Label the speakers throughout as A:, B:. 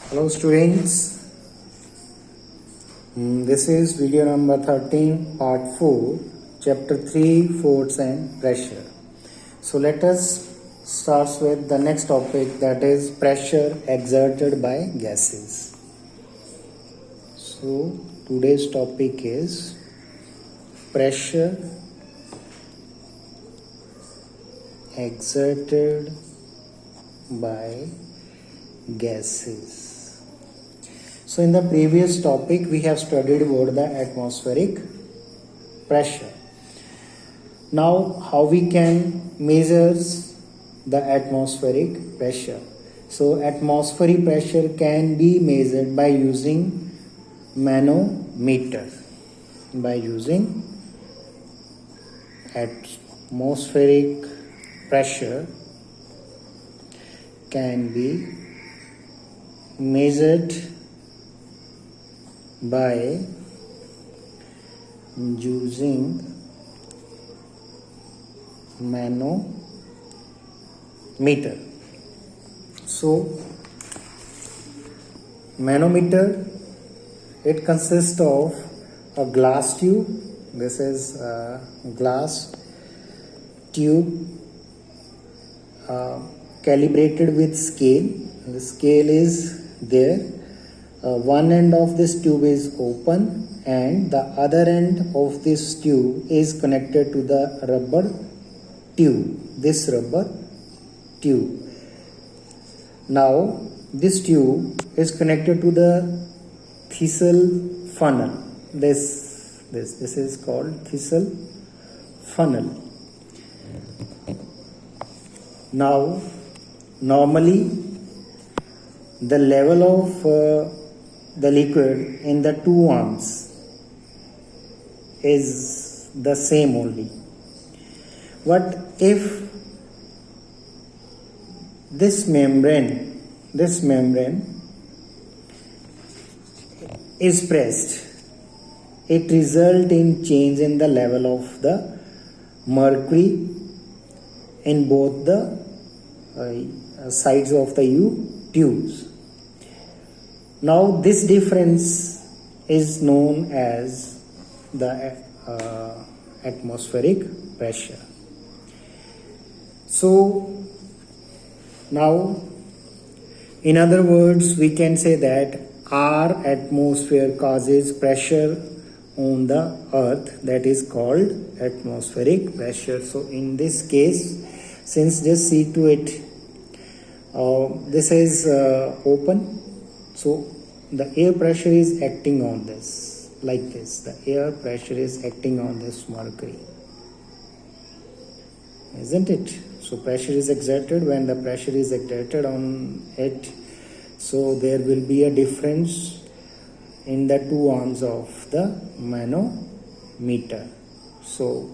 A: Hello students. This is video number 13 part 4 chapter 3 force and pressure. So let us start with the next topic, that is pressure exerted by gases. So today's topic is pressure exerted by gases. So in the previous topic we have studied about the atmospheric pressure. Now how we can measure the atmospheric pressure? So atmospheric pressure can be measured by using manometer. By using atmospheric pressure can be measured by using manometer. So manometer, it consists of a glass tube. This is a glass tube calibrated with scale. The scale is there. One end of this tube is open and the other end of this tube is connected to the rubber tube. This rubber tube. Now this tube is connected to the Thissell funnel. This is called Thissell funnel. Now normally the level of the liquid in the two arms is the same only. What if this membrane is pressed? It results in change in the level of the mercury in both the sides of the tubes. Now this difference is known as the atmospheric pressure. So now, in other words, we can say that our atmosphere causes pressure on the earth, that is called atmospheric pressure. So in this case, since just see to it, this is open, so the air pressure is acting on this like this. The air pressure is acting on this mercury, isn't it? So pressure is exerted. When the pressure is exerted on it, so there will be a difference in the two arms of the manometer. So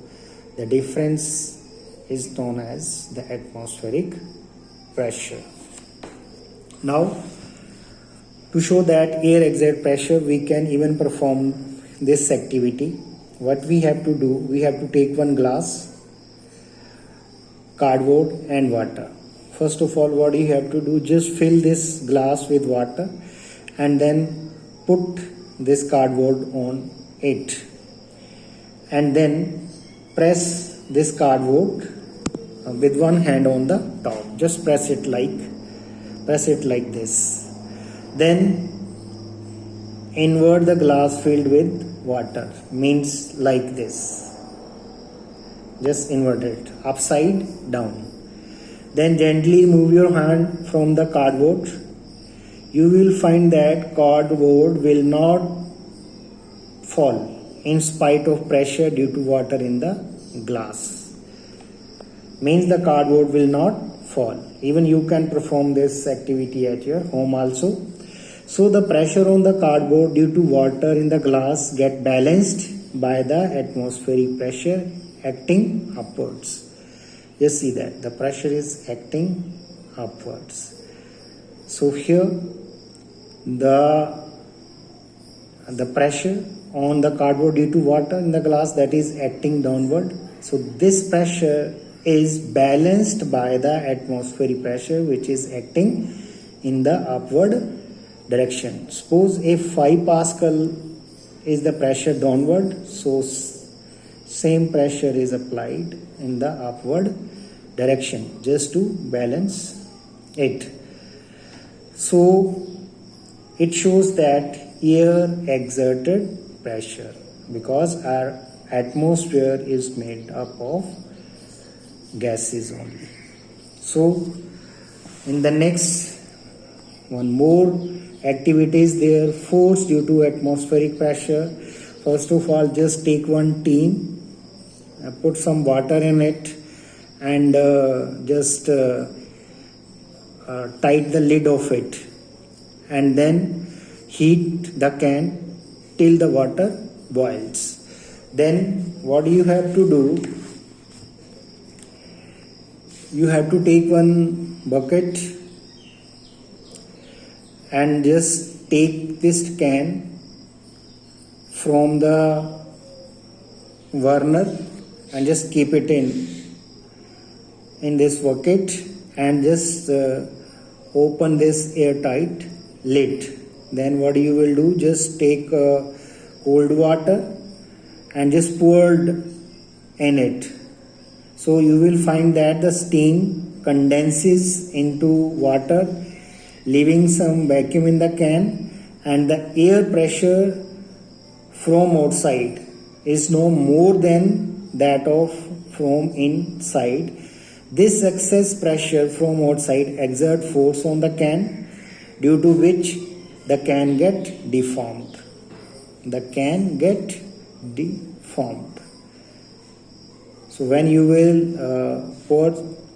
A: the difference is known as the atmospheric pressure. Now, to show that air exert pressure, we can even perform this activity. What we have to do, we have to take one glass, cardboard and water. First of all, what you have to do, just fill this glass with water and then put this cardboard on it, and then press this cardboard with one hand on the top. Just press it like this. Then invert the glass filled with water, means like this. Just invert it upside down. Then gently move your hand from the cardboard. You will find that cardboard will not fall in spite of pressure due to water in the glass. Means the cardboard will not fall. Even you can perform this activity at your home also. So the pressure on the cardboard due to water in the glass get balanced by the atmospheric pressure acting upwards. Just see that the pressure is acting upwards. So here the pressure on the cardboard due to water in the glass, that is acting downward. So this pressure is balanced by the atmospheric pressure which is acting in the upward direction. Suppose if 5 Pascal is the pressure downward, so same pressure is applied in the upward direction just to balance it. So it shows that air exerted pressure because our atmosphere is made up of gases only. So in the next one more activities there, force due to atmospheric pressure. First of all, just take one tin, put some water in it, and just tight the lid of it, and then heat the can till the water boils. Then what you have to do, you have to take one bucket and just take this can from the burner and just keep it in this bucket and just open this airtight lid. Then what you will do, just take cold water and just pour in it. So you will find that the steam condenses into water, leaving some vacuum in the can, and the air pressure from outside is no more than that of from inside. This excess pressure from outside exert force on the can, due to which the can get deformed. The can get deformed. So when you will pour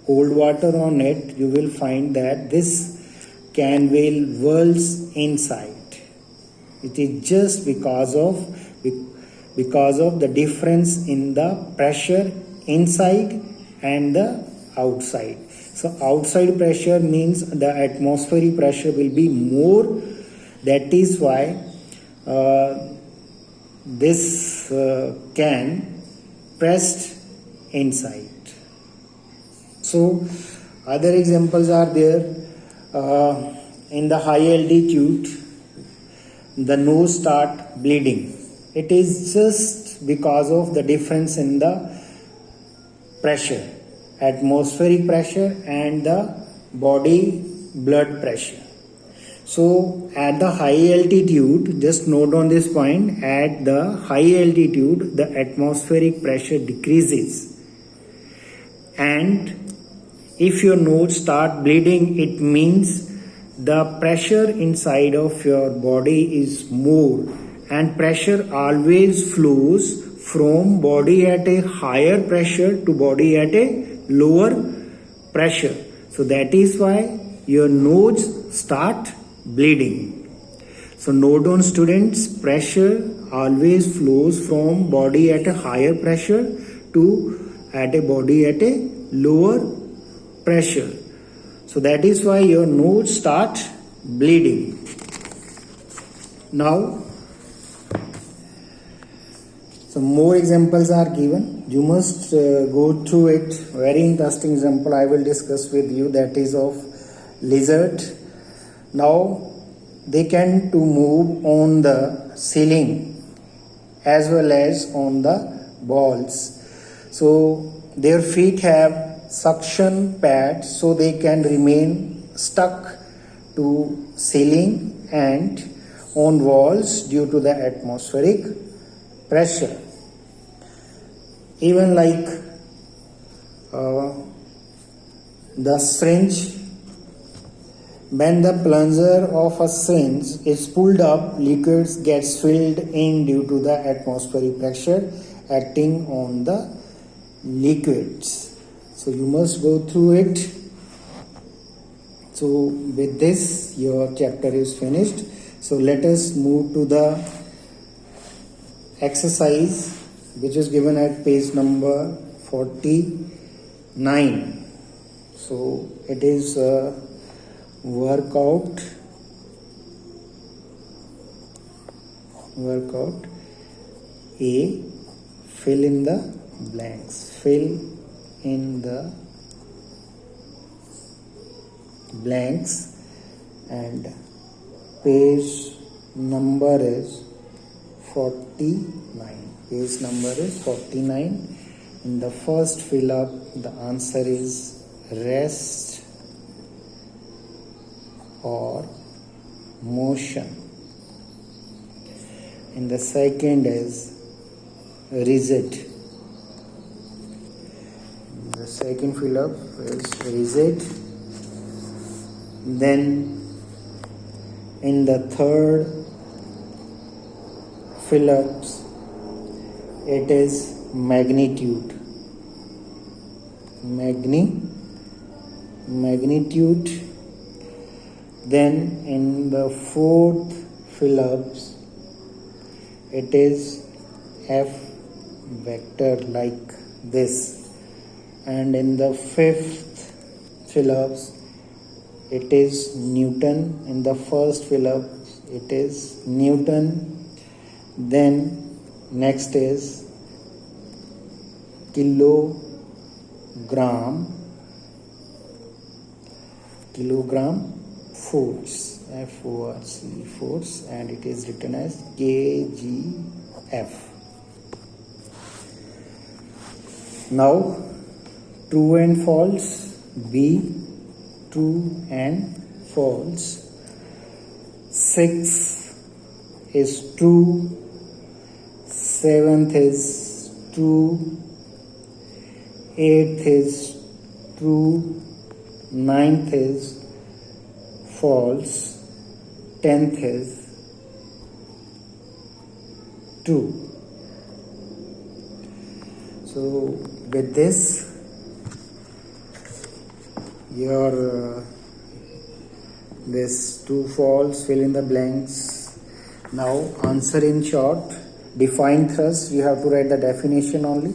A: cold water on it, you will find that this can will whirls inside. It is just because of the difference in the pressure inside and the outside. So outside pressure means the atmospheric pressure will be more. That is why this can pressed inside. So other examples are there. In the high altitude, the nose start bleeding. It is just because of the difference in the pressure, atmospheric pressure and the body blood pressure. So at the high altitude, just note on this point, at the high altitude the atmospheric pressure decreases, and if your nose start bleeding, it means the pressure inside of your body is more, and pressure always flows from body at a higher pressure to body at a lower pressure. So that is why your nose start bleeding. So note down students, pressure always flows from body at a higher pressure to at a body at a lower pressure. So that is why your nose start bleeding. Now some more examples are given. You must go through it. Very interesting example I will discuss with you, that is of lizard. Now they can to move on the ceiling as well as on the walls. So their feet have suction pads, so they can remain stuck to ceiling and on walls due to the atmospheric pressure. Even like the syringe, when the plunger of a syringe is pulled up, liquids gets filled in due to the atmospheric pressure acting on the liquids. So you must go through it. So with this your chapter is finished. So let us move to the exercise which is given at page number 49. So it is a workout A. Fill in the blanks. Fill in the blanks and Page number is 49. Page number is 49. In the first fill up, the answer is rest or motion. In the second is rigid. The second fill up is rigid. Then in the third fill ups, it is magnitude. Magnitude. Then in the fourth fill ups, it is F vector like this. And in the fifth fill ups, it is Newton. In the first fill up, it is Newton. Then next is kilogram force, F-O-R-C, force, and it is written as kgf. Now true and false. B, true and false. 6 is true, 7th is true, 8th is true, 9th is false, 10th is true. So with this, your this true false, fill in the blanks. Now answer in short. Define thrust, you have to write the definition only.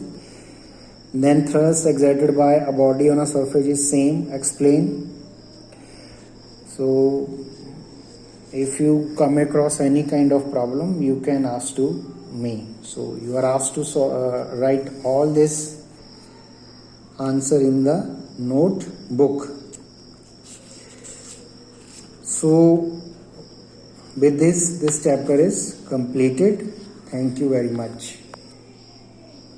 A: Then thrust exerted by a body on a surface is same, explain. So if you come across any kind of problem, you can ask to me. So you are asked to write all this answer in the notebook. So with this chapter is completed. Thank you very much.